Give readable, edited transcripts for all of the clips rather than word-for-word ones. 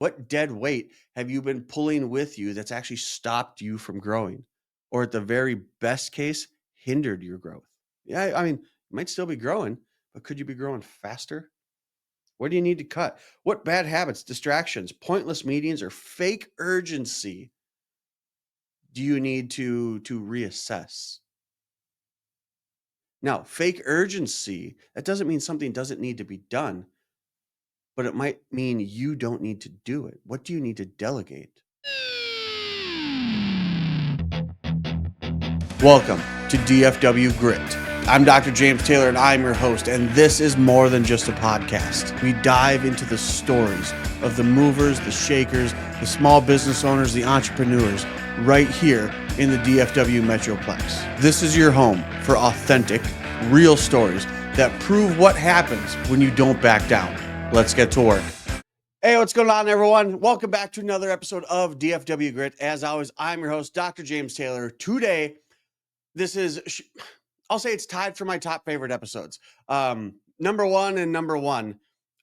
What dead weight have you been pulling with you that's actually stopped you from growing? Or at the very best case, hindered your growth? Yeah, I mean, you might still be growing, but could you be growing faster? What do you need to cut? What bad habits, distractions, pointless meetings, or fake urgency do you need to reassess? Now, fake urgency, that doesn't mean something doesn't need to be done, but it might mean you don't need to do it. What do you need to delegate? Welcome to DFW Grit. I'm Dr. James Taylor, and I'm your host, and this is more than just a podcast. We dive into the stories of the movers, the shakers, the small business owners, the entrepreneurs, right here in the DFW Metroplex. This is your home for authentic, real stories that prove what happens when you don't back down. Let's get to work. Hey, what's going on, everyone? Welcome back to another episode of DFW Grit. As always, I'm your host, Dr. James Taylor. Today, this is, I'll say it's tied for my top favorite episodes. Number one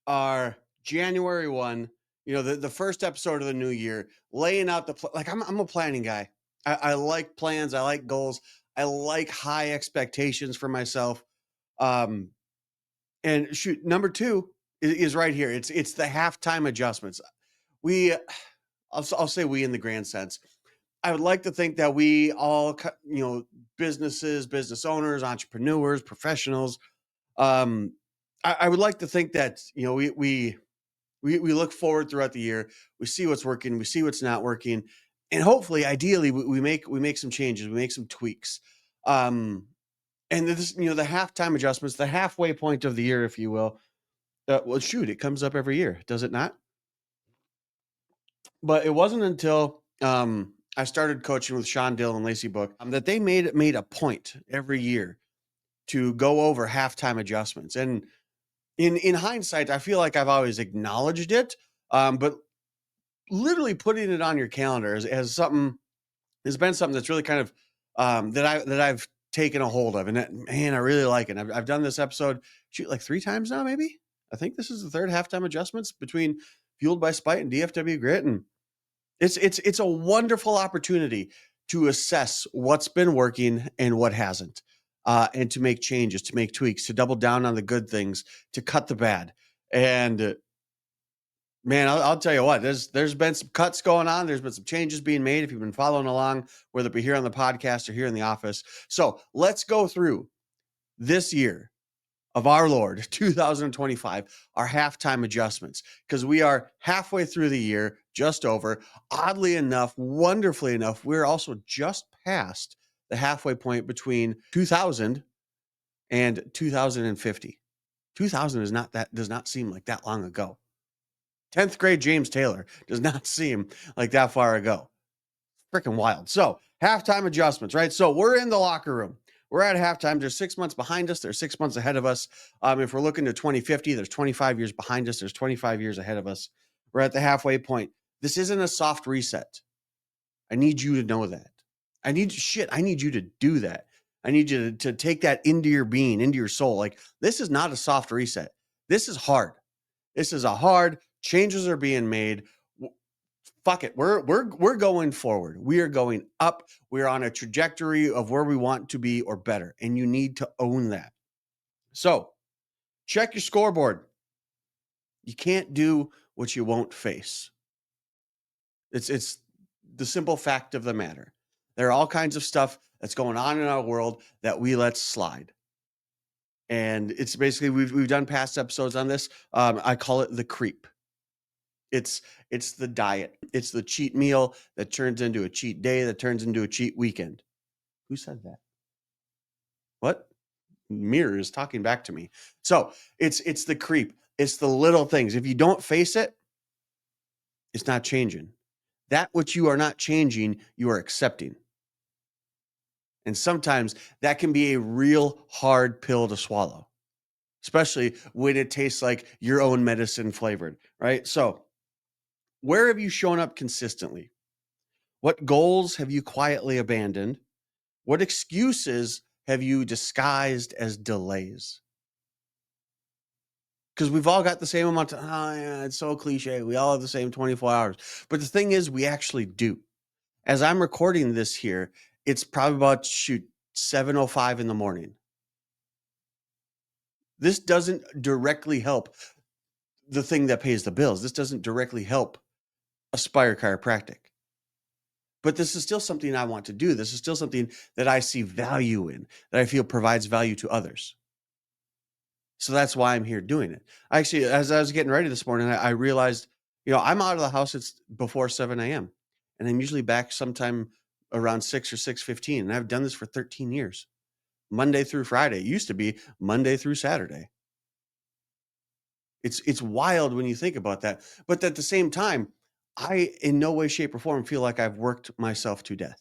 are January 1, the first episode of the new year, laying out I'm a planning guy. I like plans. I like goals. I like high expectations for myself. And number two is right here. It's the halftime adjustments. I'll say we in the grand sense. I would like to think that we all, businesses, business owners, entrepreneurs, professionals. I would like to think that we look forward throughout the year. We see what's working, we see what's not working, and hopefully, ideally, we make some changes, we make some tweaks. And this, the halftime adjustments, the halfway point of the year, if you will. Well, shoot, it comes up every year, does it not? But it wasn't until I started coaching with Sean Dill and Lacey Book that they made a point every year to go over halftime adjustments. And in hindsight, I feel like I've always acknowledged it, but literally putting it on your calendar has been something that's really kind of that I've taken a hold of, and man, I really like it. I've done this episode like 3 times now, maybe. I think this is the third halftime adjustments between Fueled by Spite and DFW Grit, and it's a wonderful opportunity to assess what's been working and what hasn't, and to make changes, to make tweaks, to double down on the good things, to cut the bad. And man, I'll tell you what, there's been some cuts going on. There's been some changes being made if you've been following along, whether it be here on the podcast or here in the office. So let's go through this year of our Lord, 2025, our halftime adjustments, because we are halfway through the year, just over. Oddly enough, wonderfully enough, we're also just past the halfway point between 2000 and 2050. 2000 does not seem like that long ago. 10th grade James Taylor does not seem like that far ago. Freaking wild. So halftime adjustments, right? So we're in the locker room. We're at halftime. There's 6 months behind us. There's 6 months ahead of us. If we're looking to 2050, there's 25 years behind us. There's 25 years ahead of us. We're at the halfway point. This isn't a soft reset. I need you to know that. I need you to do that. I need you to take that into your being, into your soul. Like, this is not a soft reset. This is hard. This is a hard, changes are being made. Fuck it. We're going forward. We are going up. We're on a trajectory of where we want to be or better. And you need to own that. So check your scoreboard. You can't do what you won't face. It's the simple fact of the matter. There are all kinds of stuff that's going on in our world that we let slide. And it's basically, we've done past episodes on this. I call it the creep. It's the diet. It's the cheat meal that turns into a cheat day, that turns into a cheat weekend. Who said that? What? Mirror is talking back to me. So it's the creep. It's the little things. If you don't face it, it's not changing. That which you are not changing, you are accepting. And sometimes that can be a real hard pill to swallow, especially when it tastes like your own medicine flavored, right? So where have you shown up consistently? What goals have you quietly abandoned? What excuses have you disguised as delays? because we've all got the same amount of, oh, yeah, it's so cliche. We all have the same 24 hours. But the thing is, we actually do. As I'm recording this here, it's probably about, shoot, 7:05 in the morning. This doesn't directly help the thing that pays the bills. This doesn't directly help Aspire Chiropractic. But this is still something I want to do. This is still something that I see value in, that I feel provides value to others. So that's why I'm here doing it. Actually, as I was getting ready this morning, I realized, I'm out of the house. It's before 7 a.m. and I'm usually back sometime around 6 or 6:15. And I've done this for 13 years, Monday through Friday. It used to be Monday through Saturday. It's wild when you think about that. But at the same time, I in no way, shape, or form feel like I've worked myself to death.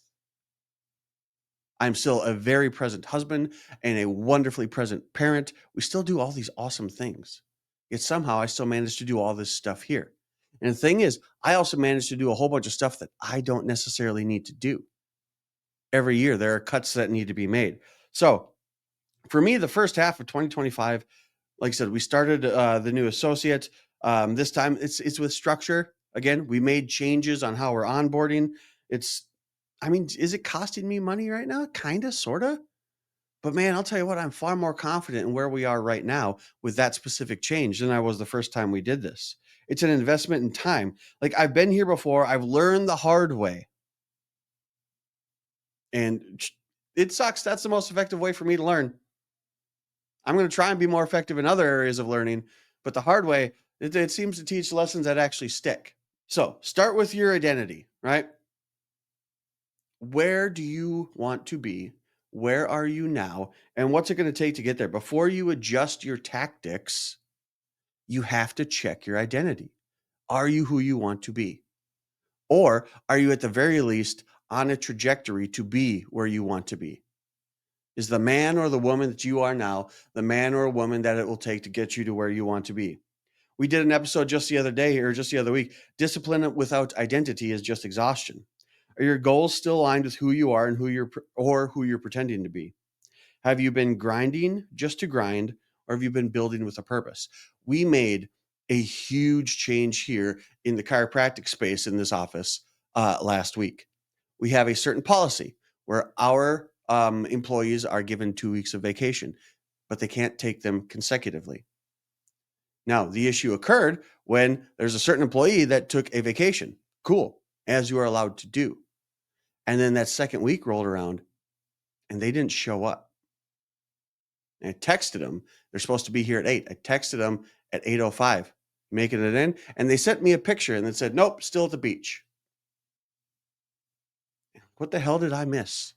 I'm still a very present husband and a wonderfully present parent. We still do all these awesome things. Yet somehow I still manage to do all this stuff here. And the thing is, I also manage to do a whole bunch of stuff that I don't necessarily need to do. Every year, there are cuts that need to be made. So for me, the first half of 2025, like I said, we started the new associate. This time it's with structure. Again, we made changes on how we're onboarding. Is it costing me money right now? Kind of, sort of. But man, I'll tell you what, I'm far more confident in where we are right now with that specific change than I was the first time we did this. It's an investment in time. Like, I've been here before, I've learned the hard way. And it sucks. That's the most effective way for me to learn. I'm going to try and be more effective in other areas of learning, but the hard way, it seems to teach lessons that actually stick. So start with your identity, right? Where do you want to be? Where are you now? And what's it going to take to get there? Before you adjust your tactics, you have to check your identity. Are you who you want to be? Or are you at the very least on a trajectory to be where you want to be? Is the man or the woman that you are now the man or a woman that it will take to get you to where you want to be? We did an episode just the other day or just the other week. Discipline without identity is just exhaustion. Are your goals still aligned with who you are and who you're pretending to be? Have you been grinding just to grind, or have you been building with a purpose? We made a huge change here in the chiropractic space in this office last week. We have a certain policy where our employees are given 2 weeks of vacation, but they can't take them consecutively. Now, the issue occurred when there's a certain employee that took a vacation. Cool, as you are allowed to do. And then that second week rolled around and they didn't show up. And I texted them. They're supposed to be here at 8. I texted them at 8:05, making it in. And they sent me a picture and they said, nope, still at the beach. What the hell did I miss?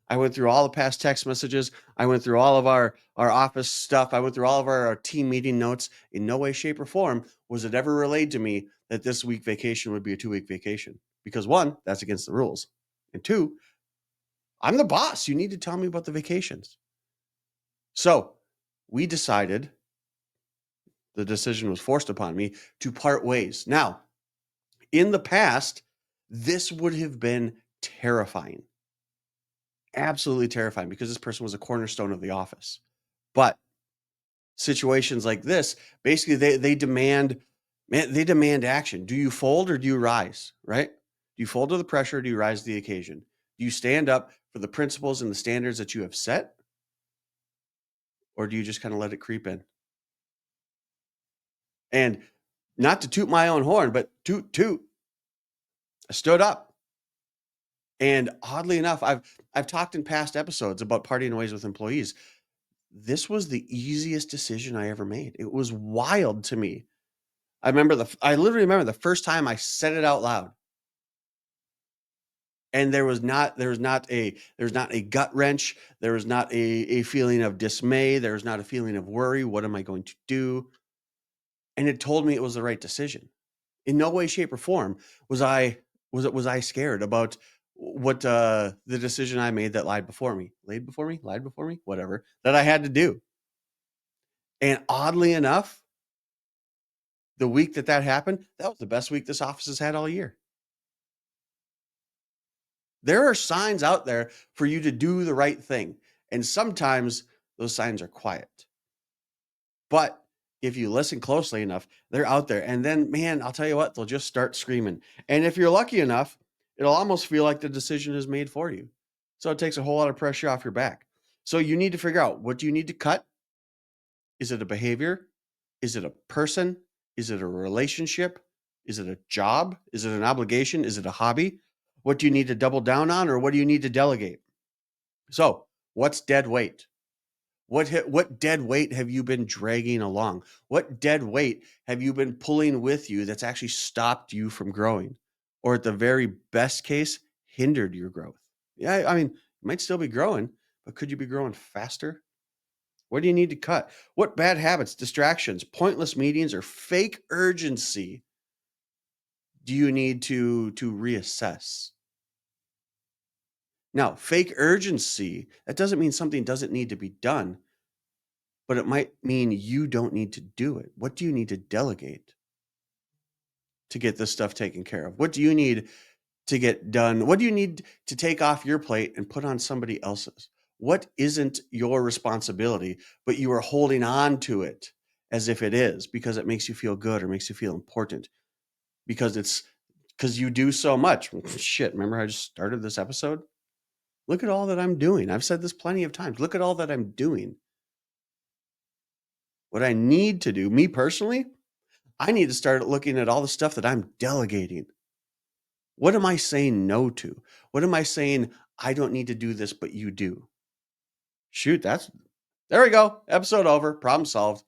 I went through all the past text messages. I went through all of our office stuff. I went through all of our team meeting notes. In no way, shape, or form was it ever relayed to me that this week vacation would be a 2-week vacation. Because one, that's against the rules. And two, I'm the boss. You need to tell me about the vacations. So we decided, the decision was forced upon me, to part ways. Now, in the past, this would have been terrifying. Absolutely terrifying, because this person was a cornerstone of the office. But situations like this, basically they demand action. Do you fold or do you rise, right? Do you fold to the pressure or do you rise to the occasion? Do you stand up for the principles and the standards that you have set? Or do you just kind of let it creep in? And not to toot my own horn, but toot toot. I stood up. And oddly enough, I've talked in past episodes about parting ways with employees. This was the easiest decision I ever made. It was wild to me. I literally remember the first time I said it out loud. And there was not a gut wrench. There was not a feeling of dismay. There was not a feeling of worry. What am I going to do? And it told me it was the right decision. In no way, shape, or form was I scared about what the decision I made that lied before me, whatever, that I had to do. And oddly enough, the week that happened, that was the best week this office has had all year. There are signs out there for you to do the right thing. And sometimes those signs are quiet. But If you listen closely enough, they're out there. And then, man, I'll tell you what, they'll just start screaming. And if you're lucky enough, it'll almost feel like the decision is made for you. So it takes a whole lot of pressure off your back. So you need to figure out, what do you need to cut? Is it a behavior? Is it a person? Is it a relationship? Is it a job? Is it an obligation? Is it a hobby? What do you need to double down on, or what do you need to delegate? So, what's dead weight? What dead weight have you been dragging along? What dead weight have you been pulling with you that's actually stopped you from growing? Or at the very best case, hindered your growth? Yeah, I mean, you might still be growing, but could you be growing faster? What do you need to cut? What bad habits, distractions, pointless meetings, or fake urgency do you need to reassess? Now, fake urgency, that doesn't mean something doesn't need to be done, but it might mean you don't need to do it. What do you need to delegate to get this stuff taken care of? What do you need to get done? What do you need to take off your plate and put on somebody else's? What isn't your responsibility, but you are holding on to it as if it is, because it makes you feel good or makes you feel important, because you do so much. Shit, remember I just started this episode? Look at all that I'm doing. I've said this plenty of times. Look at all that I'm doing. What I need to do, me personally, I need to start looking at all the stuff that I'm delegating. What am I saying no to? What am I saying, I don't need to do this, but you do? Shoot, there we go. Episode over. Problem solved.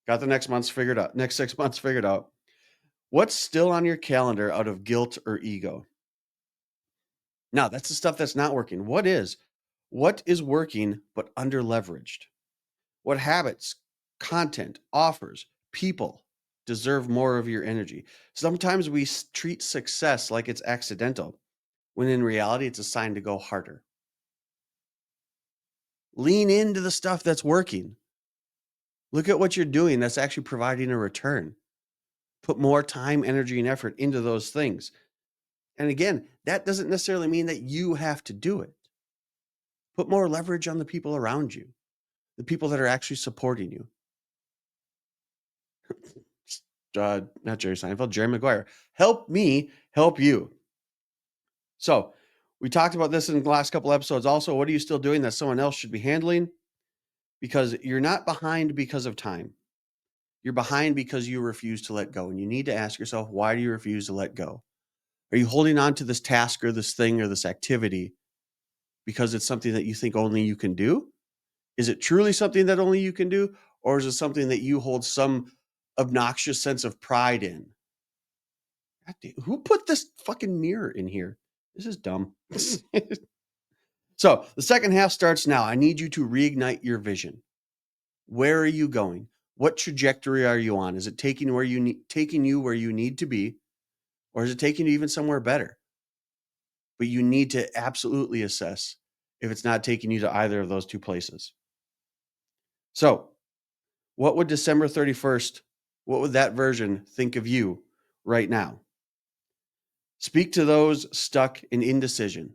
Got the next 6 months figured out. What's still on your calendar out of guilt or ego? Now, that's the stuff that's not working. What is? What is working but under leveraged? What habits, content, offers, people deserve more of your energy? Sometimes we treat success like it's accidental, when in reality, it's a sign to go harder. Lean into the stuff that's working. Look at what you're doing that's actually providing a return. Put more time, energy, and effort into those things. And again, that doesn't necessarily mean that you have to do it. Put more leverage on the people around you, the people that are actually supporting you. Not Jerry Seinfeld, Jerry Maguire. Help me help you. So we talked about this in the last couple episodes. Also, what are you still doing that someone else should be handling? Because you're not behind because of time. You're behind because you refuse to let go. And you need to ask yourself, why do you refuse to let go? Are you holding on to this task or this thing or this activity because it's something that you think only you can do? Is it truly something that only you can do? Or is it something that you hold some obnoxious sense of pride in? Who put this fucking mirror in here? This is dumb. So the second half starts now. I need you to reignite your vision. Where are you going? What trajectory are you on? Is it taking you where you need to be, or is it taking you even somewhere better? But you need to absolutely assess if it's not taking you to either of those two places. So, what would December 31st, what would that version think of you right now? Speak to those stuck in indecision.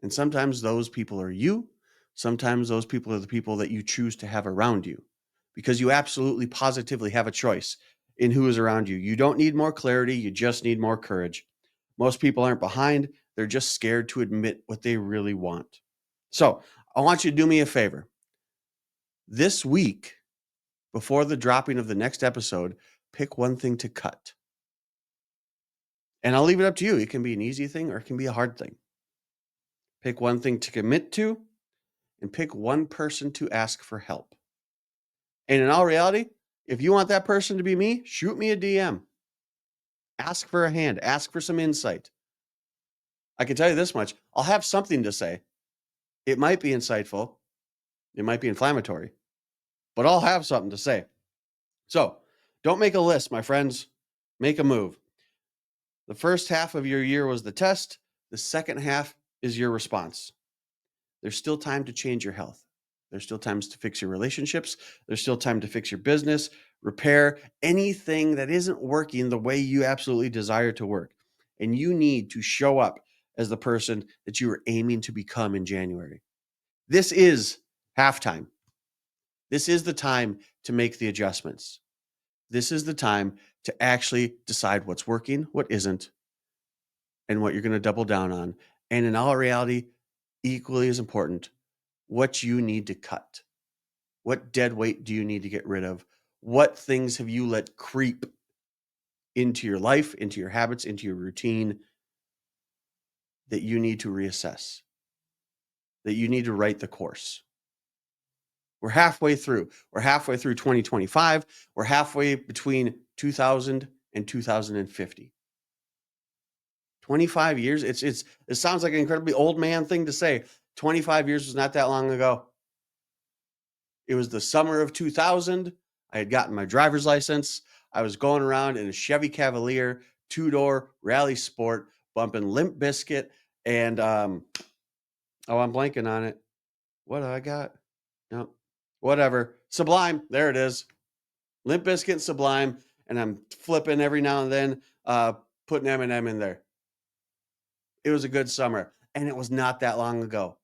And sometimes those people are you. Sometimes those people are the people that you choose to have around you, because you absolutely positively have a choice in who is around you. You don't need more clarity. You just need more courage. Most people aren't behind. They're just scared to admit what they really want. So I want you to do me a favor. This week, before the dropping of the next episode, pick one thing to cut. And I'll leave it up to you. It can be an easy thing or it can be a hard thing. Pick one thing to commit to, and pick one person to ask for help. And in all reality, if you want that person to be me, shoot me a DM. Ask for a hand. Ask for some insight. I can tell you this much. I'll have something to say. It might be insightful. It might be inflammatory. But I'll have something to say. So don't make a list, my friends. Make a move. The first half of your year was the test. The second half is your response. There's still time to change your health. There's still times to fix your relationships. There's still time to fix your business, repair anything that isn't working the way you absolutely desire to work. And you need to show up as the person that you are aiming to become in January. This is halftime. This is the time to make the adjustments. This is the time to actually decide what's working, what isn't, and what you're going to double down on. And in all reality, equally as important, what you need to cut. What dead weight do you need to get rid of? What things have you let creep into your life, into your habits, into your routine that you need to reassess, that you need to write the course? We're halfway through. We're halfway through 2025. We're halfway between 2000 and 2050. 25 years. It sounds like an incredibly old man thing to say. 25 years was not that long ago. It was the summer of 2000. I had gotten my driver's license. I was going around in a Chevy Cavalier, two-door rally sport, bumping Limp Bizkit and I'm blanking on it. What do I got? No, whatever. Sublime. There it is. Limp Bizkit and Sublime, and I'm flipping every now and then, putting Eminem in there. It was a good summer, and it was not that long ago.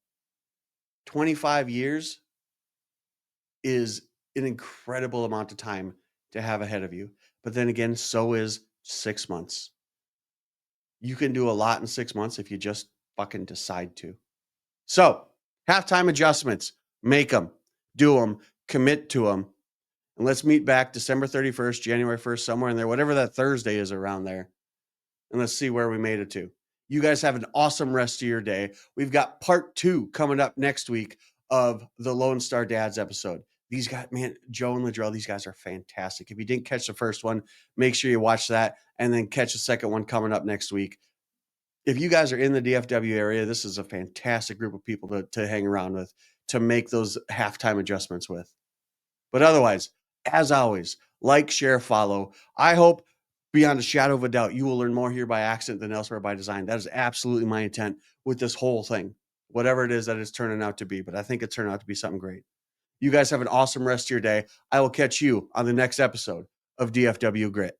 25 years is an incredible amount of time to have ahead of you. But then again, so is 6 months. You can do a lot in 6 months if you just fucking decide to. So, halftime adjustments, make them, do them, commit to them. And let's meet back December 31st, January 1st, somewhere in there, whatever that Thursday is around there. And let's see where we made it to. You guys have an awesome rest of your day. We've got part 2 coming up next week of the Lone Star Dads episode. These guys, man, Joe and Ladrell, these guys are fantastic. If you didn't catch the first one, make sure you watch that and then catch the second one coming up next week. If you guys are in the DFW area, this is a fantastic group of people to hang around with, to make those halftime adjustments with. But otherwise, as always, like, share, follow. I hope beyond a shadow of a doubt, you will learn more here by accident than elsewhere by design. That is absolutely my intent with this whole thing, whatever it is that it's turning out to be. But I think it turned out to be something great. You guys have an awesome rest of your day. I will catch you on the next episode of DFW Grit.